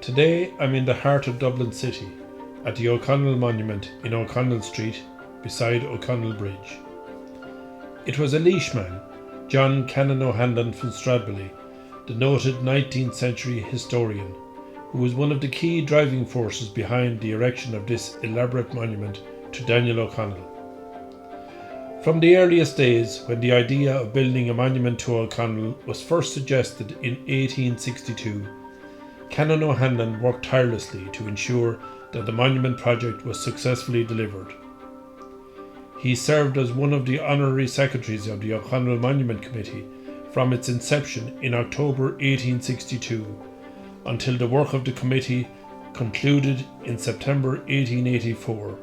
Today I'm in the heart of Dublin City, at the O'Connell Monument in O'Connell Street, beside O'Connell Bridge. It was a Laois man, John Canon O'Hanlon from Stradbally, the noted 19th century historian, who was one of the key driving forces behind the erection of this elaborate monument to Daniel O'Connell. From the earliest days, when the idea of building a monument to O'Connell was first suggested in 1862, Canon O'Hanlon worked tirelessly to ensure that the monument project was successfully delivered. He served as one of the Honorary Secretaries of the O'Connell Monument Committee from its inception in October 1862 until the work of the committee concluded in September 1884,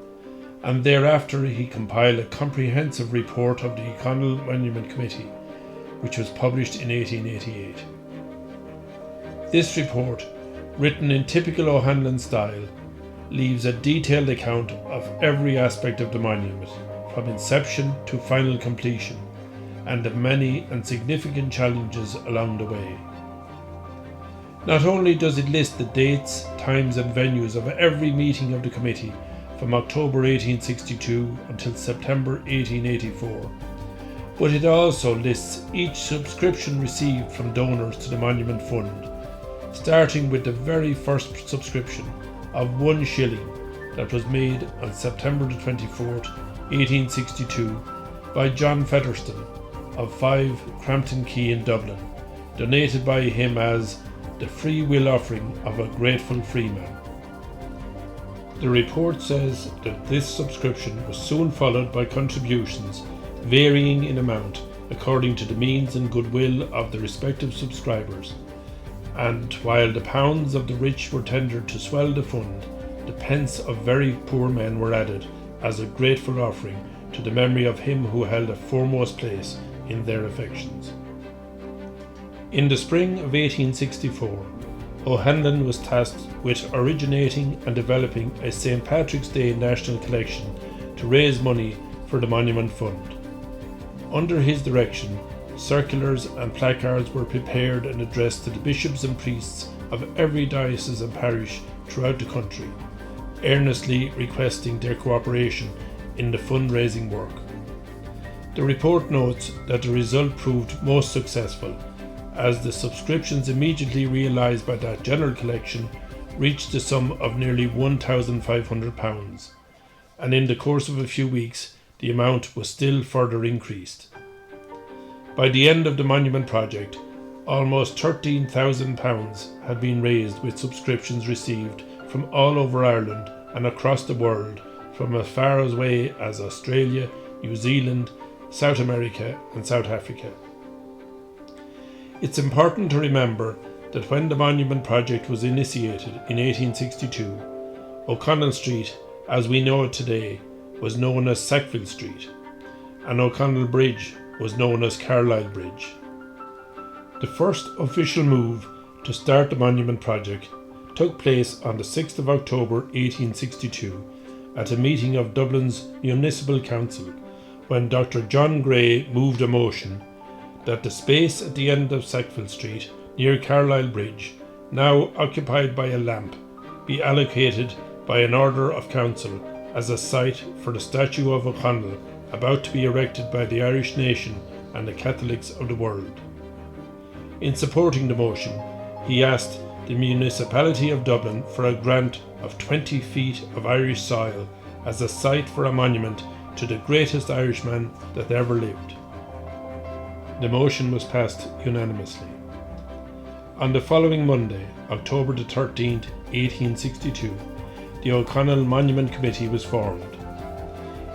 and thereafter he compiled a comprehensive report of the O'Connell Monument Committee, which was published in 1888. This report, written in typical O'Hanlon style, leaves a detailed account of every aspect of the monument, from inception to final completion, and the many and significant challenges along the way. Not only does it list the dates, times and venues of every meeting of the committee from October 1862 until September 1884, but it also lists each subscription received from donors to the Monument Fund, starting with the very first subscription of 1 shilling that was made on September 24th, 1862 by John Featherston of 5 Crampton Quay in Dublin, donated by him as the free will offering of a grateful freeman. The report says that this subscription was soon followed by contributions varying in amount according to the means and goodwill of the respective subscribers, and while the pounds of the rich were tendered to swell the fund, the pence of very poor men were added as a grateful offering to the memory of him who held a foremost place in their affections. In the spring of 1864, O'Hanlon was tasked with originating and developing a St. Patrick's Day national collection to raise money for the Monument Fund. Under his direction, circulars and placards were prepared and addressed to the bishops and priests of every diocese and parish throughout the country, earnestly requesting their cooperation in the fundraising work. The report notes that the result proved most successful, as the subscriptions immediately realised by that general collection reached the sum of nearly £1,500, and in the course of a few weeks the amount was still further increased. By the end of the monument project, almost £13,000 had been raised, with subscriptions received from all over Ireland and across the world, from as far away as Australia, New Zealand, South America and South Africa. It's important to remember that when the monument project was initiated in 1862, O'Connell Street, as we know it today, was known as Sackville Street, and O'Connell Bridge was known as Carlisle Bridge. The first official move to start the monument project took place on the 6th of October 1862 at a meeting of Dublin's Municipal Council, when Dr. John Gray moved a motion that the space at the end of Sackville Street near Carlisle Bridge, now occupied by a lamp, be allocated by an order of council as a site for the statue of O'Connell, about to be erected by the Irish nation and the Catholics of the world. In supporting the motion, he asked the municipality of Dublin for a grant of 20 feet of Irish soil as a site for a monument to the greatest Irishman that ever lived. The motion was passed unanimously. On the following Monday, October the 13th, 1862, the O'Connell Monument Committee was formed.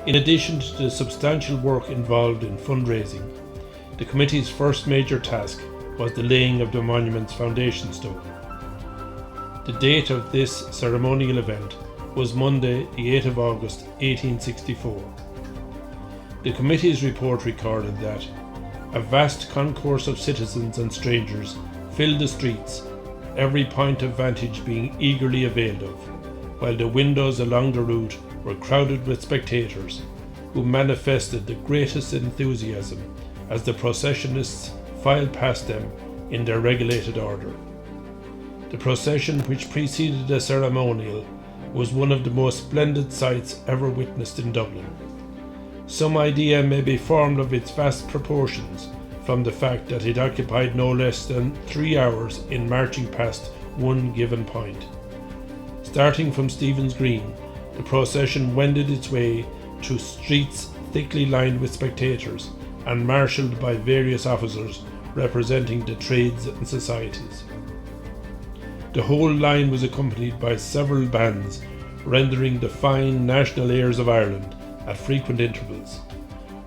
In addition to the substantial work involved in fundraising, the committee's first major task was the laying of the monument's foundation stone. The date of this ceremonial event was Monday, the 8th of August, 1864. The committee's report recorded that a vast concourse of citizens and strangers filled the streets, every point of vantage being eagerly availed of, while the windows along the route were crowded with spectators, who manifested the greatest enthusiasm as the processionists filed past them in their regulated order. The procession which preceded the ceremonial was one of the most splendid sights ever witnessed in Dublin. Some idea may be formed of its vast proportions from the fact that it occupied no less than 3 hours in marching past one given point. Starting from Stephen's Green, the procession wended its way through streets thickly lined with spectators and marshalled by various officers representing the trades and societies. The whole line was accompanied by several bands rendering the fine national airs of Ireland at frequent intervals.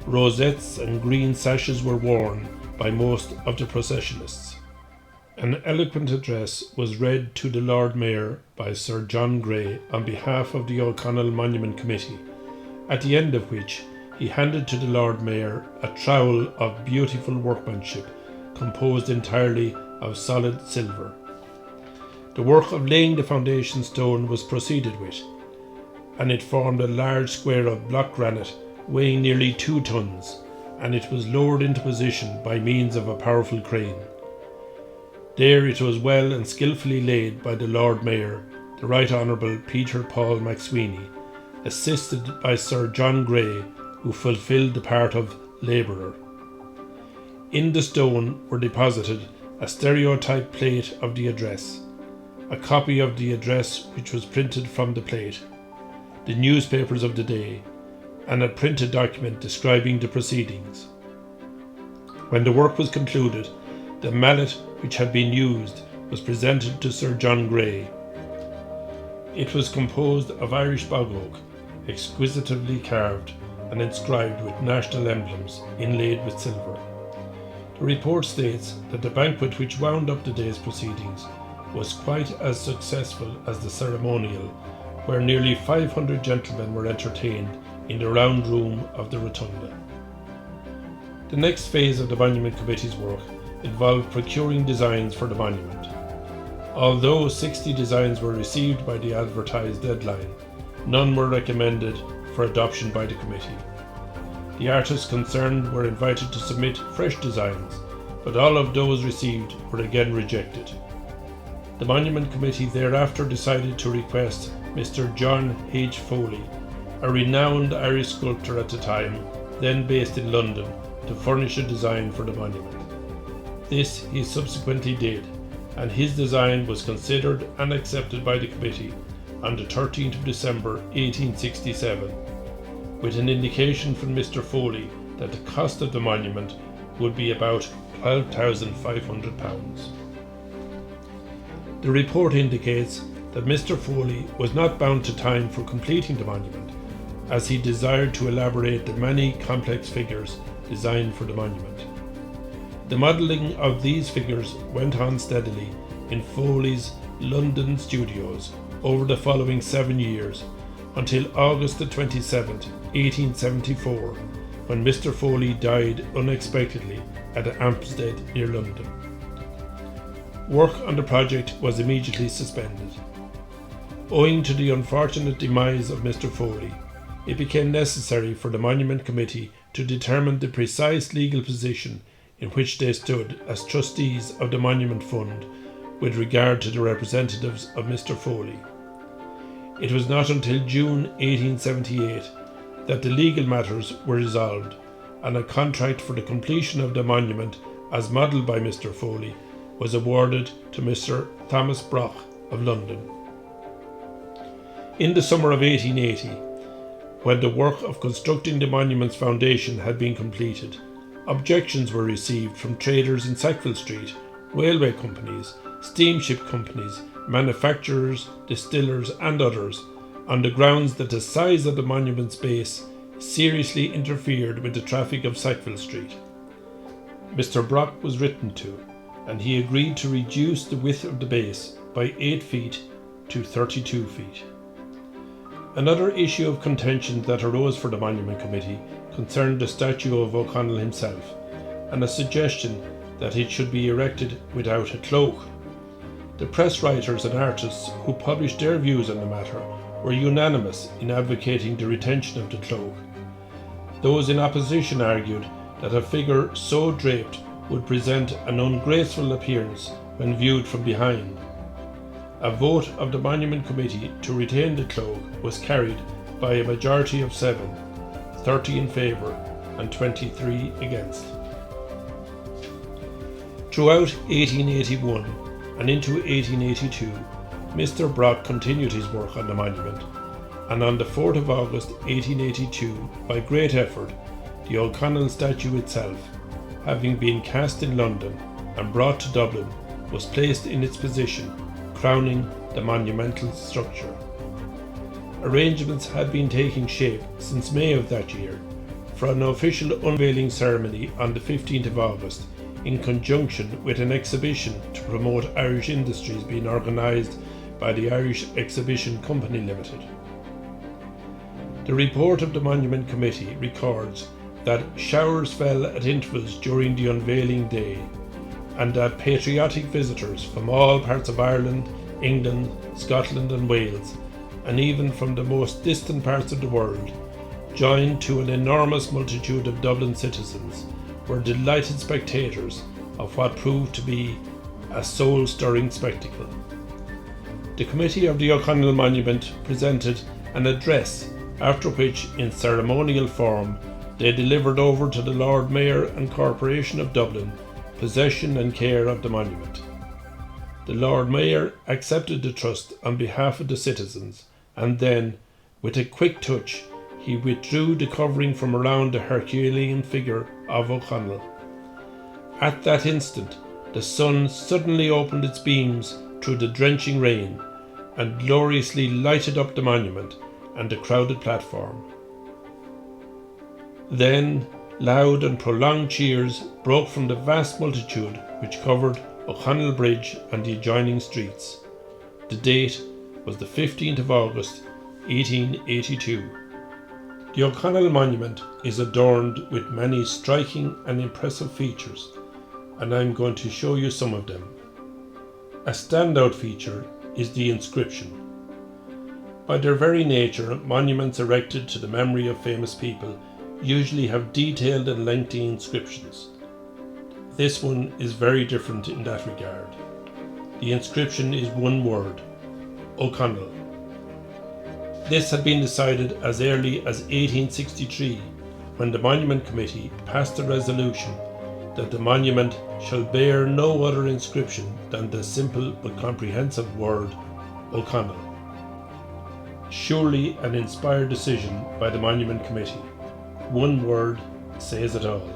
Rosettes and green sashes were worn by most of the processionists. An eloquent address was read to the Lord Mayor by Sir John Gray on behalf of the O'Connell Monument Committee, at the end of which he handed to the Lord Mayor a trowel of beautiful workmanship composed entirely of solid silver. The work of laying the foundation stone was proceeded with, and it formed a large square of block granite weighing nearly 2 tons, and it was lowered into position by means of a powerful crane. There it was well and skilfully laid by the Lord Mayor, the Right Honourable Peter Paul McSweeney, assisted by Sir John Gray, who fulfilled the part of labourer. In the stone were deposited a stereotype plate of the address, a copy of the address which was printed from the plate, the newspapers of the day, and a printed document describing the proceedings. When the work was concluded, the mallet which had been used was presented to Sir John Gray. It was composed of Irish bog oak, exquisitely carved and inscribed with national emblems inlaid with silver. The report states that the banquet which wound up the day's proceedings was quite as successful as the ceremonial, where nearly 500 gentlemen were entertained in the round room of the rotunda. The next phase of the Monument Committee's work involved procuring designs for the monument. Although 60 designs were received by the advertised deadline, none were recommended for adoption by the committee. The artists concerned were invited to submit fresh designs, but all of those received were again rejected. The Monument Committee thereafter decided to request Mr. John H. Foley, a renowned Irish sculptor at the time, then based in London, to furnish a design for the monument. This he subsequently did, and his design was considered and accepted by the committee on the 13th of December 1867, with an indication from Mr. Foley that the cost of the monument would be about £12,500. The report indicates that Mr. Foley was not bound to time for completing the monument, as he desired to elaborate the many complex figures designed for the monument. The modelling of these figures went on steadily in Foley's London studios over the following 7 years, until August the 27th, 1874, when Mr. Foley died unexpectedly at Hampstead near London. Work on the project was immediately suspended. Owing to the unfortunate demise of Mr. Foley, it became necessary for the Monument Committee to determine the precise legal position in which they stood as trustees of the Monument Fund with regard to the representatives of Mr. Foley. It was not until June 1878 that the legal matters were resolved, and a contract for the completion of the monument as modelled by Mr. Foley was awarded to Mr. Thomas Brock of London. In the summer of 1880, when the work of constructing the monument's foundation had been completed, objections were received from traders in Sackville Street, railway companies, steamship companies, manufacturers, distillers and others, on the grounds that the size of the monument's base seriously interfered with the traffic of Sackville Street. Mr. Brock was written to, and he agreed to reduce the width of the base by 8 feet to 32 feet. Another issue of contention that arose for the Monument Committee concerned the statue of O'Connell himself, and a suggestion that it should be erected without a cloak. The press writers and artists who published their views on the matter were unanimous in advocating the retention of the cloak. Those in opposition argued that a figure so draped would present an ungraceful appearance when viewed from behind. A vote of the Monument Committee to retain the cloak was carried by a majority of 7, 30 in favour and 23 against. Throughout 1881 and into 1882, Mr. Brock continued his work on the monument, and on the 4th of August 1882, by great effort, the O'Connell statue itself, having been cast in London and brought to Dublin, was placed in its position, crowning the monumental structure. Arrangements had been taking shape since May of that year for an official unveiling ceremony on the 15th of August, in conjunction with an exhibition to promote Irish industries being organised by the Irish Exhibition Company Limited. The report of the Monument Committee records that showers fell at intervals during the unveiling day, and that patriotic visitors from all parts of Ireland, England, Scotland and Wales, and even from the most distant parts of the world, joined to an enormous multitude of Dublin citizens, were delighted spectators of what proved to be a soul-stirring spectacle. The committee of the O'Connell Monument presented an address, after which, in ceremonial form, they delivered over to the Lord Mayor and Corporation of Dublin possession and care of the monument. The Lord Mayor accepted the trust on behalf of the citizens, and then, with a quick touch, he withdrew the covering from around the Herculean figure of O'Connell. At that instant, the sun suddenly opened its beams through the drenching rain and gloriously lighted up the monument and the crowded platform. Then, loud and prolonged cheers broke from the vast multitude which covered O'Connell Bridge and the adjoining streets. The date was the 15th of August, 1882. The O'Connell Monument is adorned with many striking and impressive features, and I'm going to show you some of them. A standout feature is the inscription. By their very nature, monuments erected to the memory of famous people usually have detailed and lengthy inscriptions. This one is very different in that regard. The inscription is one word: O'Connell. This had been decided as early as 1863, when the Monument Committee passed a resolution that the monument shall bear no other inscription than the simple but comprehensive word O'Connell. Surely an inspired decision by the Monument Committee. One word says it all.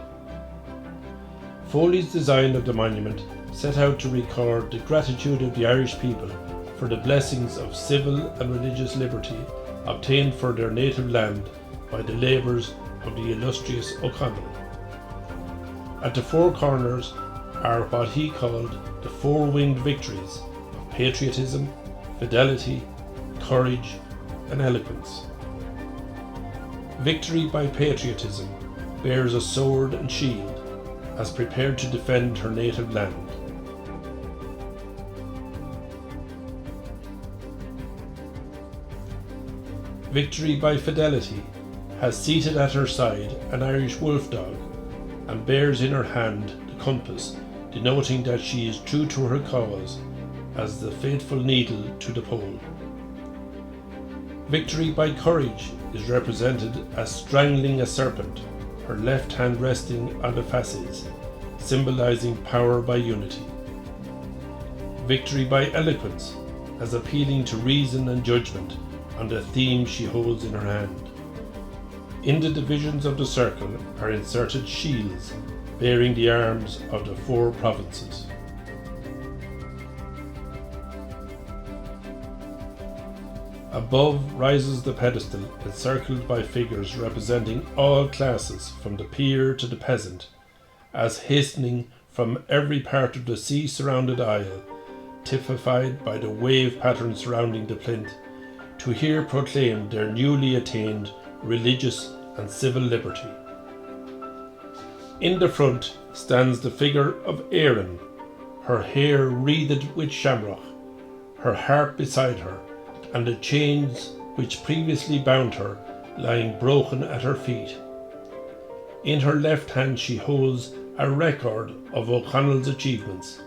Foley's design of the monument set out to record the gratitude of the Irish people for the blessings of civil and religious liberty obtained for their native land by the labours of the illustrious O'Connell. At the four corners are what he called the four-winged victories of patriotism, fidelity, courage and eloquence. Victory by patriotism bears a sword and shield, as prepared to defend her native land. Victory by fidelity has seated at her side an Irish wolf dog, and bears in her hand the compass, denoting that she is true to her cause, as the faithful needle to the pole. Victory by courage is represented as strangling a serpent, her left hand resting on the fasces, symbolizing power by unity. Victory by eloquence, as appealing to reason and judgment on the theme she holds in her hand. In the divisions of the circle are inserted shields bearing the arms of the four provinces. Above rises the pedestal, encircled by figures representing all classes from the peer to the peasant, as hastening from every part of the sea-surrounded isle, typified by the wave pattern surrounding the plinth, to hear proclaimed their newly attained religious and civil liberty. In the front stands the figure of Erin, her hair wreathed with shamrock, her harp beside her, and the chains which previously bound her lying broken at her feet. In her left hand she holds a record of O'Connell's achievements,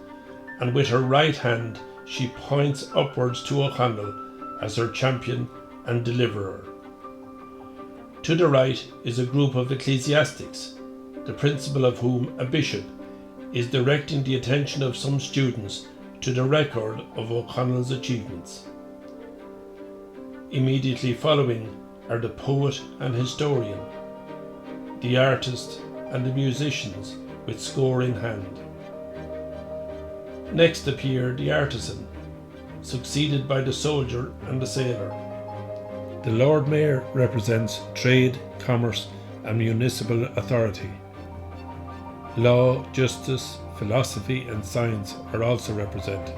and with her right hand she points upwards to O'Connell as her champion and deliverer. To the right is a group of ecclesiastics, the principal of whom, a bishop, is directing the attention of some students to the record of O'Connell's achievements. Immediately following are the poet and historian, the artist and the musicians with score in hand. Next appear the artisan, succeeded by the soldier and the sailor. The Lord Mayor represents trade, commerce and municipal authority. Law, justice, philosophy and science are also represented.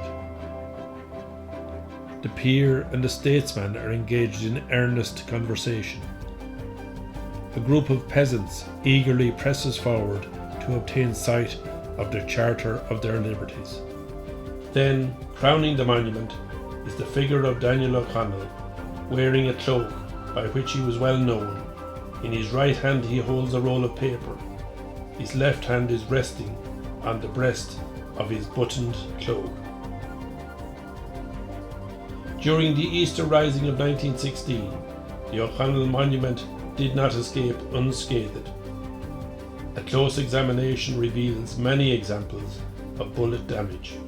The peer and the statesman are engaged in earnest conversation. A group of peasants eagerly presses forward to obtain sight of the Charter of their liberties. Then, crowning the monument, is the figure of Daniel O'Connell, wearing a cloak by which he was well known. In his right hand he holds a roll of paper. His left hand is resting on the breast of his buttoned cloak. During the Easter Rising of 1916, the O'Connell monument did not escape unscathed. A close examination reveals many examples of bullet damage.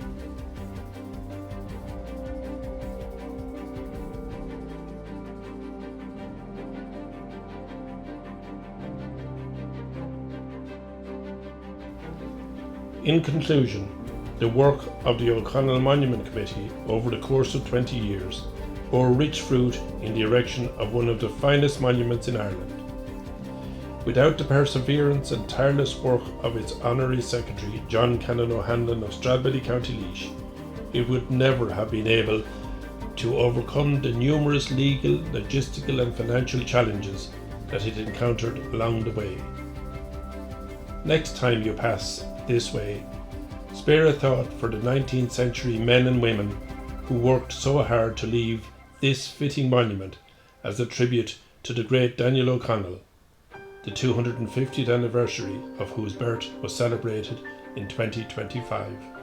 In conclusion, the work of the O'Connell Monument Committee over the course of 20 years bore rich fruit in the erection of one of the finest monuments in Ireland. Without the perseverance and tireless work of its Honorary Secretary, John Canon O'Hanlon of Stradbally, County Laois, it would never have been able to overcome the numerous legal, logistical and financial challenges that it encountered along the way. Next time you pass this way, spare a thought for the 19th century men and women who worked so hard to leave this fitting monument as a tribute to the great Daniel O'Connell, the 250th anniversary of whose birth was celebrated in 2025.